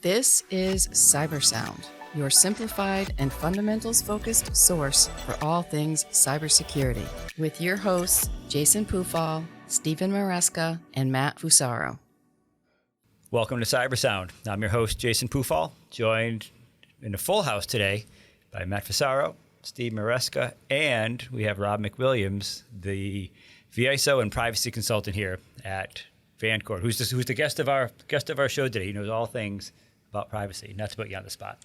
This is Cybersound, your simplified and fundamentals-focused source for all things cybersecurity, with your hosts, Jason Pufall, Stephen Maresca, and Matt Fusaro. Welcome to Cybersound. I'm your host, Jason Pufall, joined in a full house today by Matt Fusaro, Steve Maresca, and we have Rob McWilliams, the VISO and privacy consultant here at Vancord, who's the guest of our show today. He knows all things about privacy. Not to put you on the spot,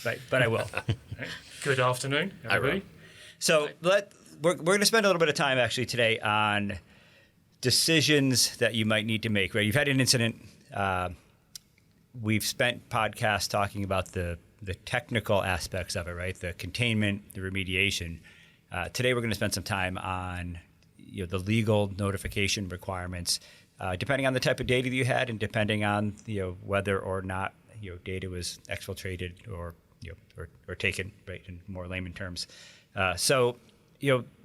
but I will. Good afternoon, everybody. So we're going to spend a little bit of time actually today on decisions that you might need to make. Right, you've had an incident. We've spent podcasts talking about the technical aspects of it, right? The containment, the remediation. Today we're going to spend some time on the legal notification requirements, depending on the type of data that you had, and depending on whether or not data was exfiltrated or taken, right, in more layman terms. So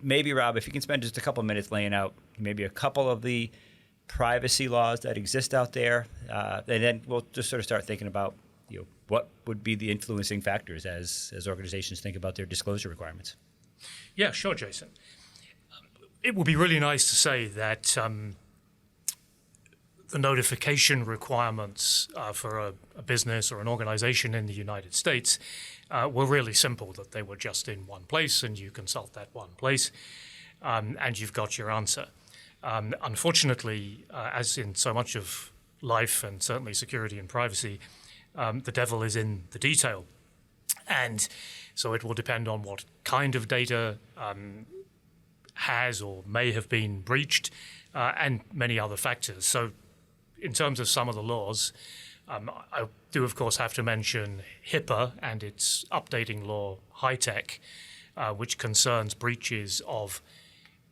maybe Rob, if you can spend just a couple of minutes laying out maybe a couple of the privacy laws that exist out there, and then we'll just sort of start thinking about what would be the influencing factors as organizations think about their disclosure requirements. Yeah, sure, Jason. It would be really nice to say that the notification requirements for a business or an organization in the United States were really simple, that they were just in one place and you consult that one place and you've got your answer. Unfortunately, as in so much of life and certainly security and privacy, the devil is in the detail. And so it will depend on what kind of data has or may have been breached and many other factors. So in terms of some of the laws, I do, of course, have to mention HIPAA and its updating law, HITECH, which concerns breaches of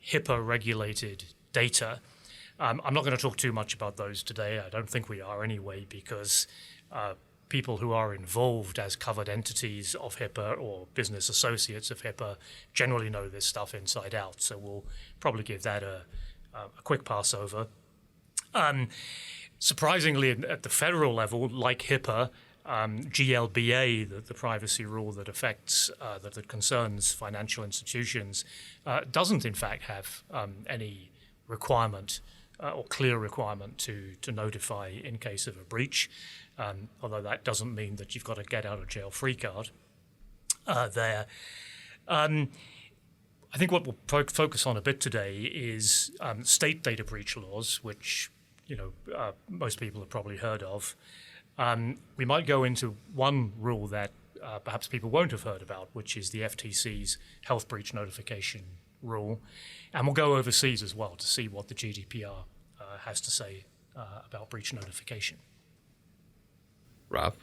HIPAA-regulated data. I'm not going to talk too much about those today. I don't think we are anyway, because people who are involved as covered entities of HIPAA or business associates of HIPAA generally know this stuff inside out. So we'll probably give that a quick pass over. Surprisingly, at the federal level, like HIPAA, GLBA, the privacy rule that affects, that concerns financial institutions, doesn't in fact have any requirement or clear requirement to notify in case of a breach, although that doesn't mean that you've got a get out of jail free card there. I think what we'll focus on a bit today is state data breach laws, which most people have probably heard of. We might go into one rule that perhaps people won't have heard about, which is the FTC's health breach notification rule. And we'll go overseas as well to see what the GDPR has to say about breach notification. Rob,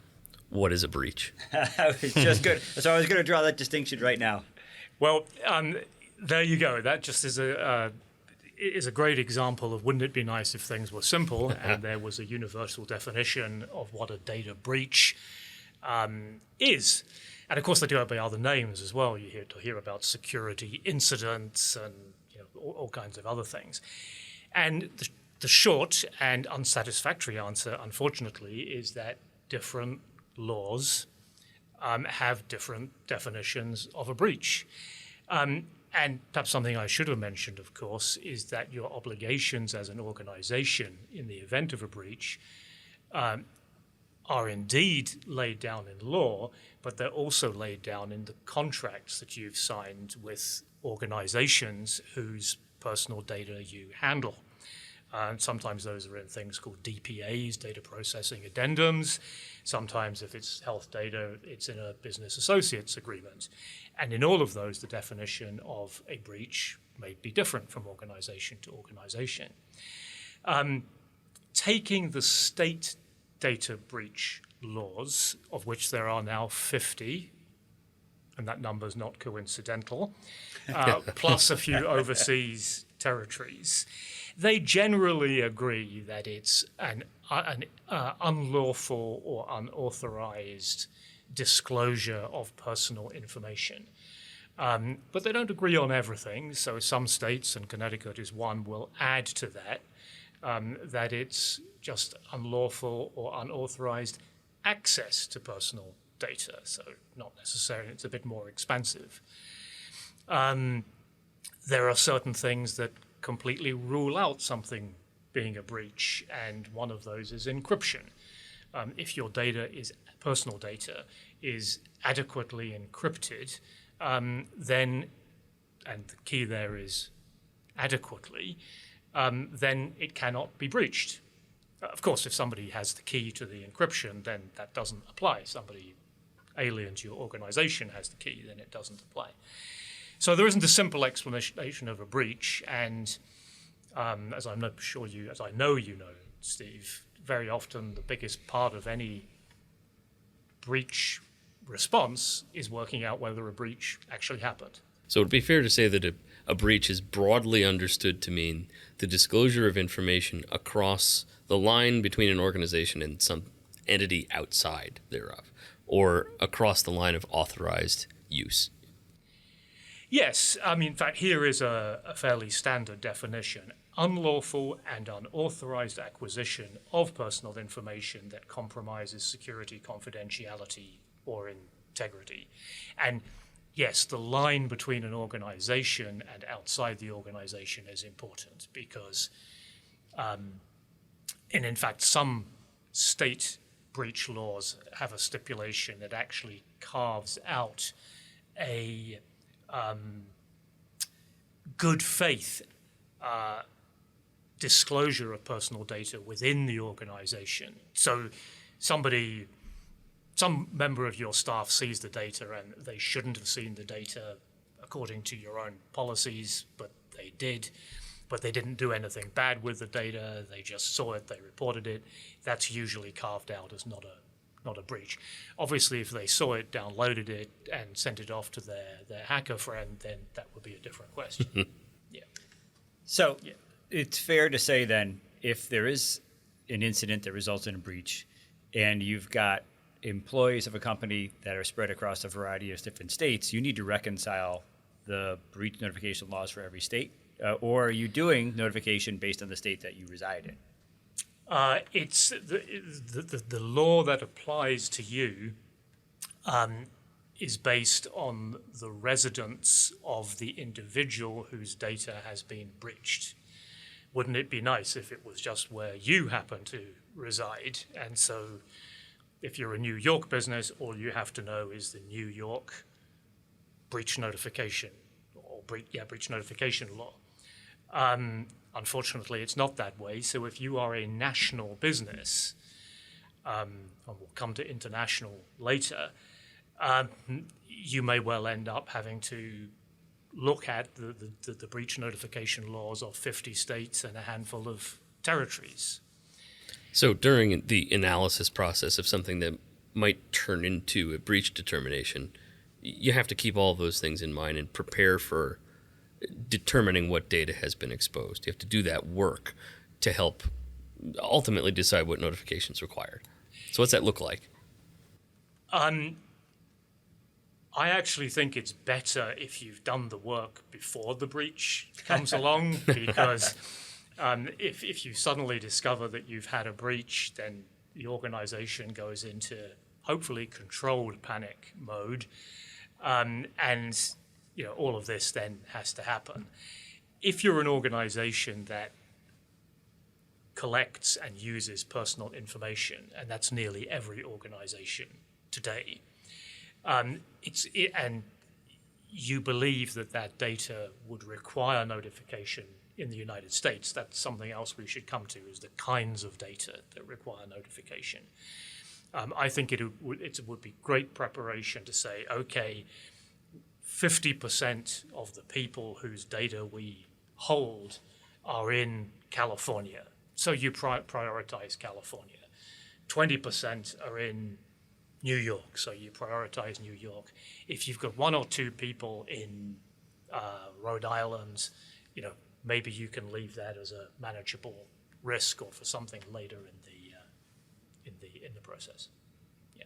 what is a breach? Just good. So I was going to draw that distinction right now. Well, there you go. That just is a great example of, wouldn't it be nice if things were simple and there was a universal definition of what a data breach is. And of course, they do have other names as well. You hear about security incidents and all kinds of other things. And the short and unsatisfactory answer, unfortunately, is that different laws have different definitions of a breach. And perhaps something I should have mentioned, of course, is that your obligations as an organization in the event of a breach are indeed laid down in law, but they're also laid down in the contracts that you've signed with organizations whose personal data you handle. And sometimes those are in things called DPAs, data processing addendums. Sometimes if it's health data, it's in a business associates agreement. And in all of those, the definition of a breach may be different from organization to organization. Taking the state data breach laws, of which there are now 50, and that number's not coincidental, plus a few overseas territories, they generally agree that it's an unlawful or unauthorized disclosure of personal information. But they don't agree on everything. So some states, and Connecticut is one, will add to that, that it's just unlawful or unauthorized access to personal data, so not necessarily, it's a bit more expansive. There are certain things that completely rule out something being a breach, and one of those is encryption. If your personal data is adequately encrypted, then, and the key there is adequately, then it cannot be breached. Of course, if somebody has the key to the encryption, then that doesn't apply. Somebody alien to your organization has the key, then it doesn't apply. So there isn't a simple explanation of a breach, and as I know you know, Steve, very often the biggest part of any breach response is working out whether a breach actually happened. So it would be fair to say that a breach is broadly understood to mean the disclosure of information across the line between an organization and some entity outside thereof, or across the line of authorized use. Yes, I mean, in fact, here is a fairly standard definition. Unlawful and unauthorized acquisition of personal information that compromises security, confidentiality, or integrity. And yes, the line between an organization and outside the organization is important because, and in fact, some state breach laws have a stipulation that actually carves out a good faith disclosure of personal data within the organization. So some member of your staff sees the data and they shouldn't have seen the data according to your own policies, but they did. But they didn't do anything bad with the data. They just saw it, they reported it. That's usually carved out as not a breach. Obviously, if they saw it, downloaded it, and sent it off to their hacker friend, then that would be a different question. Yeah. So it's fair to say then, if there is an incident that results in a breach, and you've got employees of a company that are spread across a variety of different states, you need to reconcile the breach notification laws for every state, or are you doing notification based on the state that you reside in? It's the law that applies to you is based on the residence of the individual whose data has been breached. Wouldn't it be nice if it was just where you happen to reside? And so if you're a New York business, all you have to know is the New York breach notification or breach notification law. Unfortunately, it's not that way. So if you are a national business, and we'll come to international later, you may well end up having to look at the breach notification laws of 50 states and a handful of territories. So during the analysis process of something that might turn into a breach determination, you have to keep all of those things in mind and prepare for determining what data has been exposed. You have to do that work to help ultimately decide what notification is required. So what's that look like? I actually think it's better if you've done the work before the breach comes along, because if you suddenly discover that you've had a breach, then the organization goes into hopefully controlled panic mode, and all of this then has to happen. If you're an organization that collects and uses personal information, and that's nearly every organization today, and you believe that data would require notification in the United States, that's something else we should come to, is the kinds of data that require notification. I think it would be great preparation to say, okay, 50% of the people whose data we hold are in California, so you prioritize California. 20% are in New York, so you prioritize New York. If you've got one or two people in Rhode Island, maybe you can leave that as a manageable risk or for something later in the process. Yeah.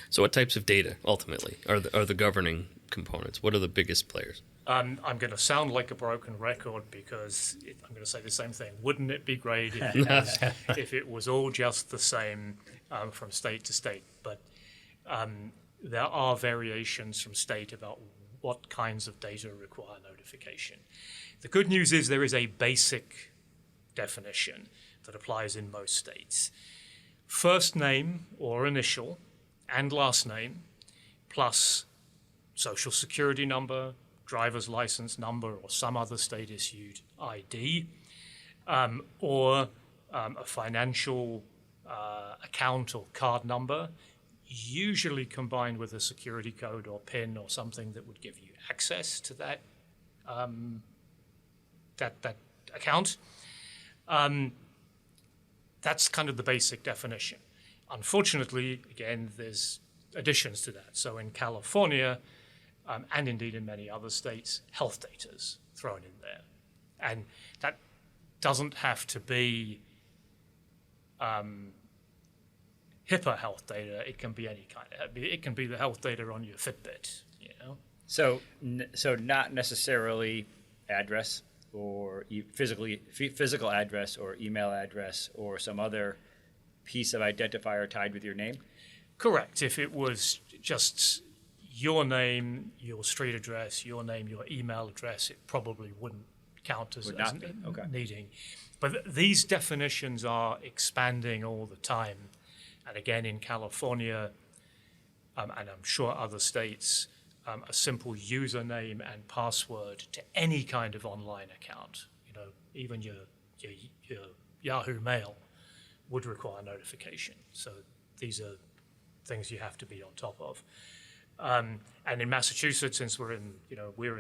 So what types of data ultimately are the governing components? What are the biggest players? I'm going to sound like a broken record because I'm going to say the same thing. Wouldn't it be great if it was all just the same from state to state? But there are variations from state about what kinds of data require notification. The good news is there is a basic definition that applies in most states. First name or initial and last name plus social security number, driver's license number, or some other state-issued ID, or a financial account or card number, usually combined with a security code or PIN or something that would give you access to that that account. That's kind of the basic definition. Unfortunately, again, there's additions to that. So in California, and indeed in many other states, health data's thrown in there. And that doesn't have to be HIPAA health data. It can be any kind of, it can be the health data on your Fitbit, you know? So not necessarily address or physical address or email address or some other piece of identifier tied with your name? Correct. If it was just your name, your street address, your name, your email address, it probably wouldn't count as needing. But these definitions are expanding all the time. And again, in California, and I'm sure other states, a simple username and password to any kind of online account, you know, even your Yahoo Mail would require notification. So these are things you have to be on top of. And in Massachusetts, since we're in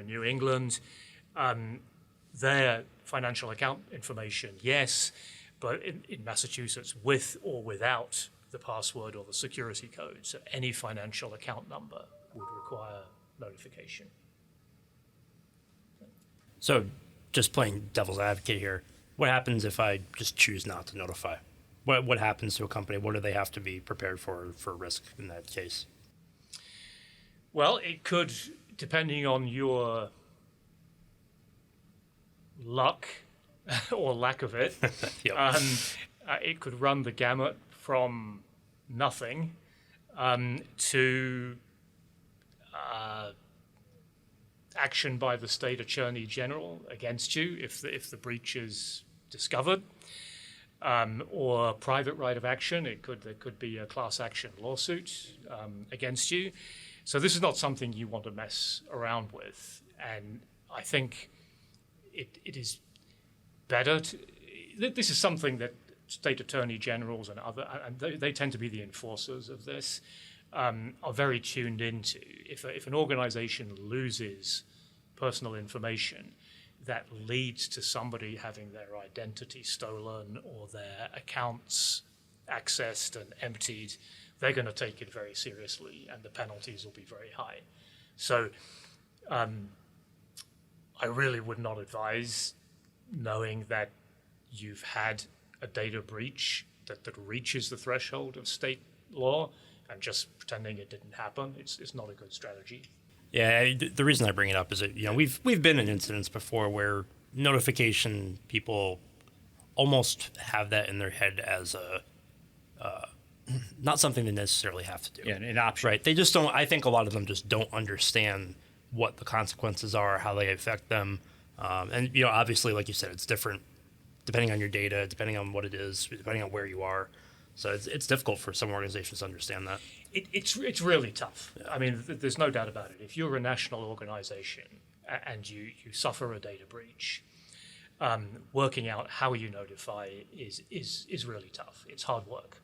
New England, their financial account information, yes, but in Massachusetts, with or without the password or the security code. So any financial account number would require notification. So just playing devil's advocate here, what happens if I just choose not to notify? What happens to a company? What do they have to be prepared for risk in that case? Well, it could, depending on your luck or lack of it, Yep. It could run the gamut from nothing to action by the state attorney general against you if the breach is discovered, or private right of action. There could be a class action lawsuit against you. So this is not something you want to mess around with. And I think it is better to. This is something that state attorney generals and they tend to be the enforcers of this, are very tuned into. If an organization loses personal information that leads to somebody having their identity stolen or their accounts accessed and emptied, they're going to take it very seriously and the penalties will be very high. So I really would not advise knowing that you've had a data breach that reaches the threshold of state law and just pretending it didn't happen. It's not a good strategy. Yeah, the reason I bring it up is that we've been in incidents before where notification people almost have that in their head as a not something they necessarily have to do. Yeah, an option. Right. They just don't. I think a lot of them just don't understand what the consequences are, how they affect them, and obviously, like you said, it's different depending on your data, depending on what it is, depending on where you are. So it's difficult for some organizations to understand that. It's really tough. Yeah. I mean, there's no doubt about it. If you're a national organization and you suffer a data breach, working out how you notify is really tough. It's hard work.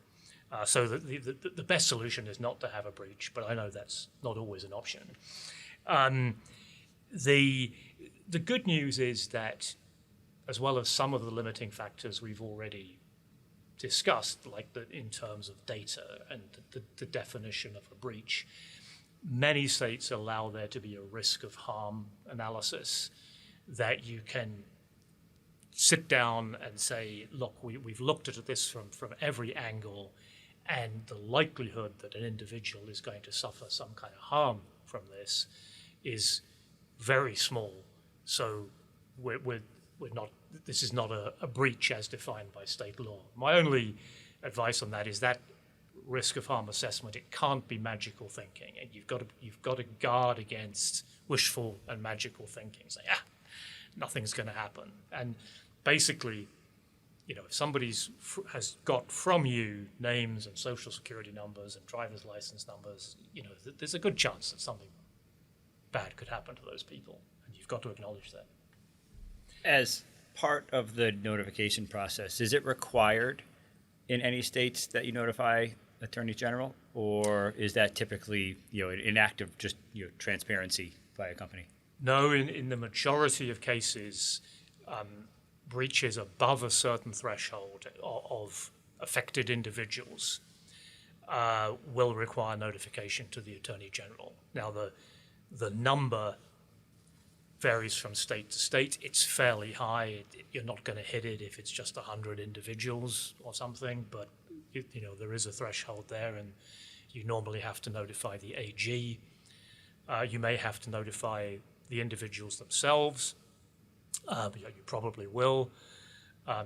So the best solution is not to have a breach, but I know that's not always an option. The good news is that, as well as some of the limiting factors we've already discussed, like in terms of data and the definition of a breach, many states allow there to be a risk of harm analysis that you can sit down and say, look, we've looked at this from every angle, and the likelihood that an individual is going to suffer some kind of harm from this is very small. So we're not. This is not a breach as defined by state law. My only advice on that is that risk of harm assessment, it can't be magical thinking, and you've got to guard against wishful and magical thinking. Say, nothing's going to happen. And basically, if somebody has got from you names and social security numbers and driver's license numbers, there's a good chance that something bad could happen to those people, and you've got to acknowledge that. As part of the notification process, is it required in any states that you notify Attorney General, or is that typically an act of just transparency by a company? No, in the majority of cases, breaches above a certain threshold of affected individuals will require notification to the Attorney General. Now, the number varies from state to state. It's fairly high. You're not going to hit it if it's just 100 individuals or something, but there is a threshold there, and you normally have to notify the AG. You may have to notify the individuals themselves. You probably will.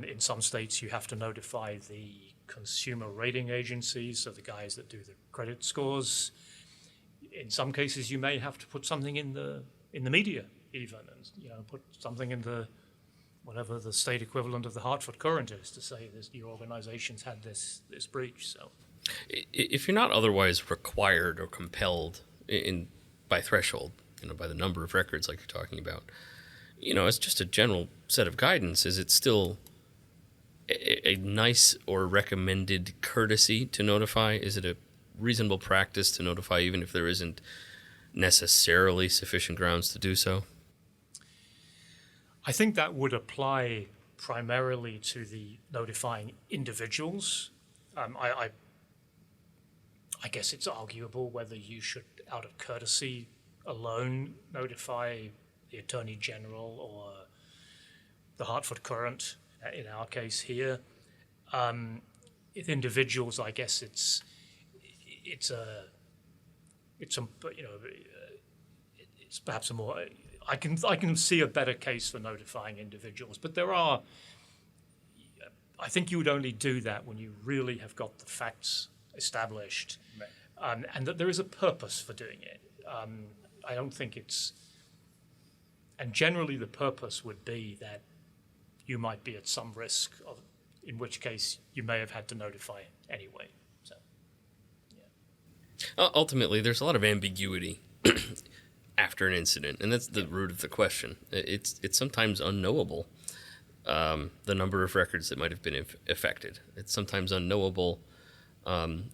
In some states, you have to notify the consumer rating agencies, so the guys that do the credit scores. In some cases, you may have to put something in the media, even, and put something in the whatever the state equivalent of the Hartford Courant is, to say this, your organization's had this breach. So, if you're not otherwise required or compelled by threshold, by the number of records like you're talking about, it's just a general set of guidance. Is it still a nice or recommended courtesy to notify? Is it a reasonable practice to notify even if there isn't necessarily sufficient grounds to do so? I think that would apply primarily to the notifying individuals. I guess it's arguable whether you should, out of courtesy alone, notify the Attorney General or the Hartford Courant, in our case here. With individuals, I guess it's perhaps a more. I can see a better case for notifying individuals, but I think you would only do that when you really have got the facts established, right. And that there is a purpose for doing it. I don't think and generally the purpose would be that you might be at some risk of, in which case you may have had to notify anyway. So, yeah. Ultimately, there's a lot of ambiguity after an incident, and that's the root of the question. It's sometimes unknowable, the number of records that might have been affected. It's sometimes unknowable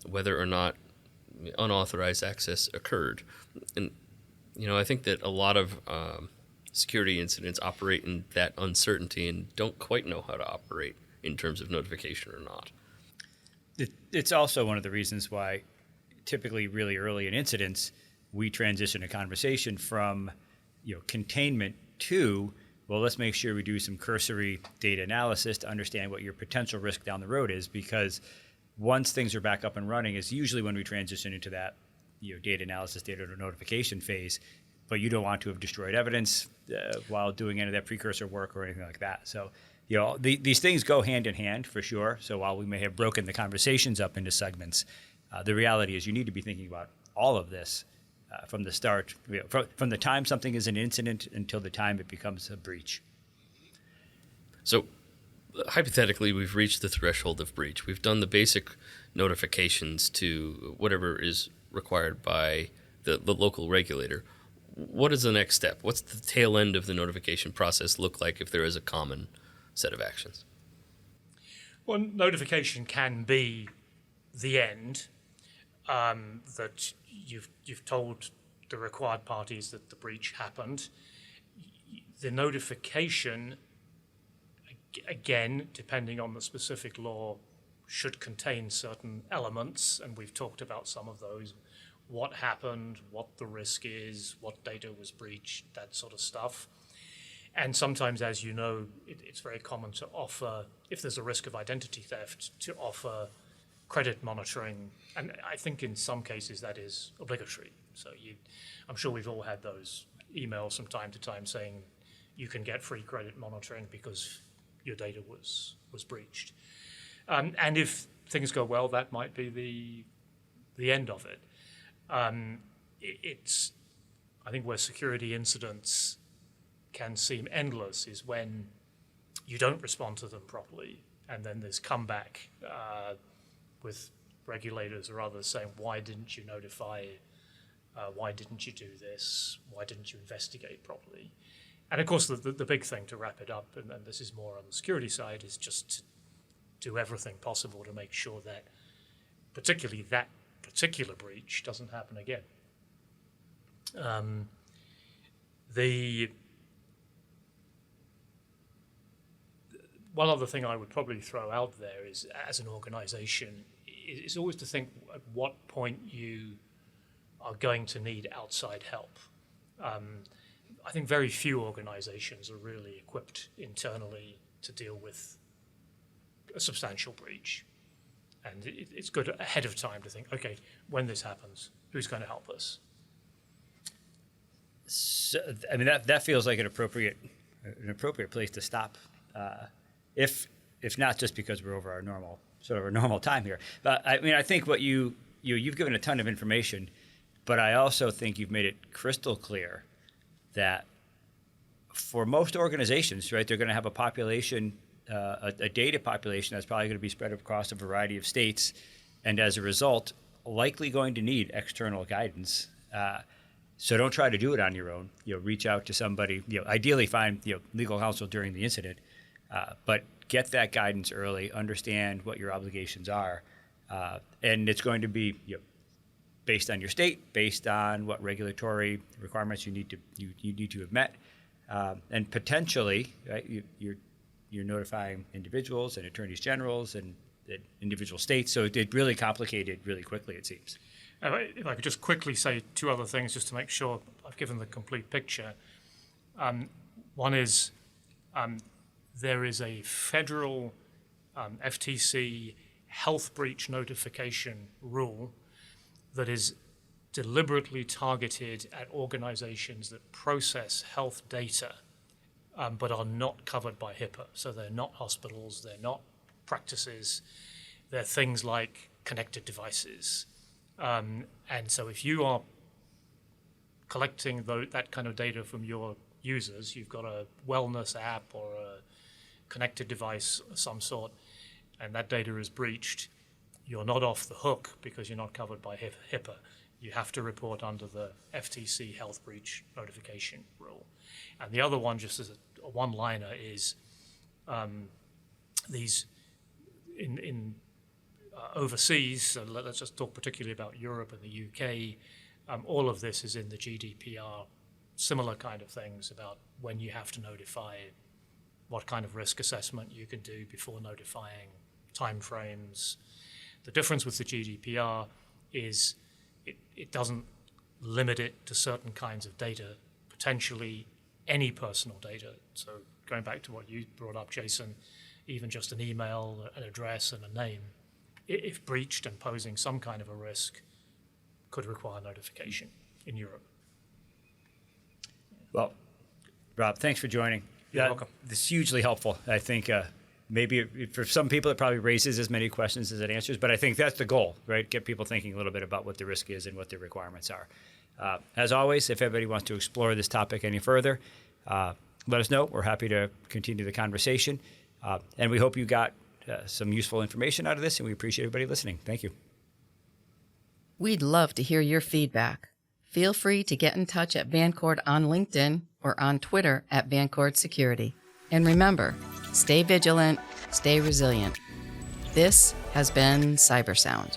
whether or not unauthorized access occurred. And, I think that a lot of security incidents operate in that uncertainty and don't quite know how to operate in terms of notification or not. It's also one of the reasons why typically really early in incidents, we transition a conversation from containment to, well, let's make sure we do some cursory data analysis to understand what your potential risk down the road is, because once things are back up and running is usually when we transition into that data analysis, data notification phase, but you don't want to have destroyed evidence while doing any of that precursor work or anything like that. So these things go hand in hand for sure. So while we may have broken the conversations up into segments, the reality is you need to be thinking about all of this from the start, from the time something is an incident until the time it becomes a breach. So hypothetically, we've reached the threshold of breach. We've done the basic notifications to whatever is required by the local regulator. What is the next step? What's the tail end of the notification process look like if there is a common set of actions? Well, notification can be the end, that you've told the required parties that the breach happened. The notification, again, depending on the specific law, should contain certain elements, and we've talked about some of those. What happened, what the risk is, what data was breached, that sort of stuff. And sometimes, as you know, it's very common to offer, if there's a risk of identity theft, to offer credit monitoring. And I think in some cases that is obligatory. So I'm sure we've all had those emails from time to time saying you can get free credit monitoring because your data was breached. And if things go well, that might be the end of it. It's, I think, where security incidents can seem endless is when you don't respond to them properly, and then there's comeback with regulators or others saying, why didn't you notify, why didn't you do this, why didn't you investigate properly? And of course, the big thing, to wrap it up, and this is more on the security side, is just to do everything possible to make sure that particularly that particular breach doesn't happen again. One other thing I would probably throw out there is, as an organization, is always to think at what point you are going to need outside help. I think very few organizations are really equipped internally to deal with a substantial breach. And it's good ahead of time to think, okay, when this happens, who's going to help us? So, I mean, that feels like an appropriate place to stop, if not just because we're over our normal time here. But I mean, I think what you've given a ton of information, but I also think you've made it crystal clear that for most organizations, right, they're going to have a population, a data population that's probably going to be spread across a variety of states, and as a result, likely going to need external guidance. So don't try to do it on your own. Reach out to somebody. Ideally find legal counsel during the incident, but get that guidance early. Understand what your obligations are, and it's going to be based on your state, based on what regulatory requirements you need to have met, and potentially, right, you're notifying individuals and attorneys generals and individual states. So it really complicated really quickly, it seems. If I could just quickly say two other things just to make sure I've given the complete picture. One is there is a federal FTC health breach notification rule that is deliberately targeted at organizations that process health data but are not covered by HIPAA. So they're not hospitals, they're not practices, they're things like connected devices. And so if you are collecting that kind of data from your users, you've got a wellness app or a connected device of some sort, and that data is breached, you're not off the hook because you're not covered by HIPAA. You have to report under the FTC health breach notification rule. And the other one, just as a one-liner, is these in overseas, so let's just talk particularly about Europe and the UK, all of this is in the GDPR, similar kind of things about when you have to notify, what kind of risk assessment you can do before notifying, timeframes. The difference with the GDPR is it doesn't limit it to certain kinds of data, potentially any personal data. So going back to what you brought up, Jason, even just an email, an address, and a name, if breached and posing some kind of a risk, could require notification in Europe. Well, Rob, thanks for joining. You're welcome. This is hugely helpful. I think maybe for some people it probably raises as many questions as it answers, but I think that's the goal, right? Get people thinking a little bit about what the risk is and what the requirements are. As always, if anybody wants to explore this topic any further, let us know. We're happy to continue the conversation. And we hope you got some useful information out of this, and we appreciate everybody listening. Thank you. We'd love to hear your feedback. Feel free to get in touch at Vancord on LinkedIn or on Twitter at Vancord Security. And remember, stay vigilant, stay resilient. This has been Cybersound.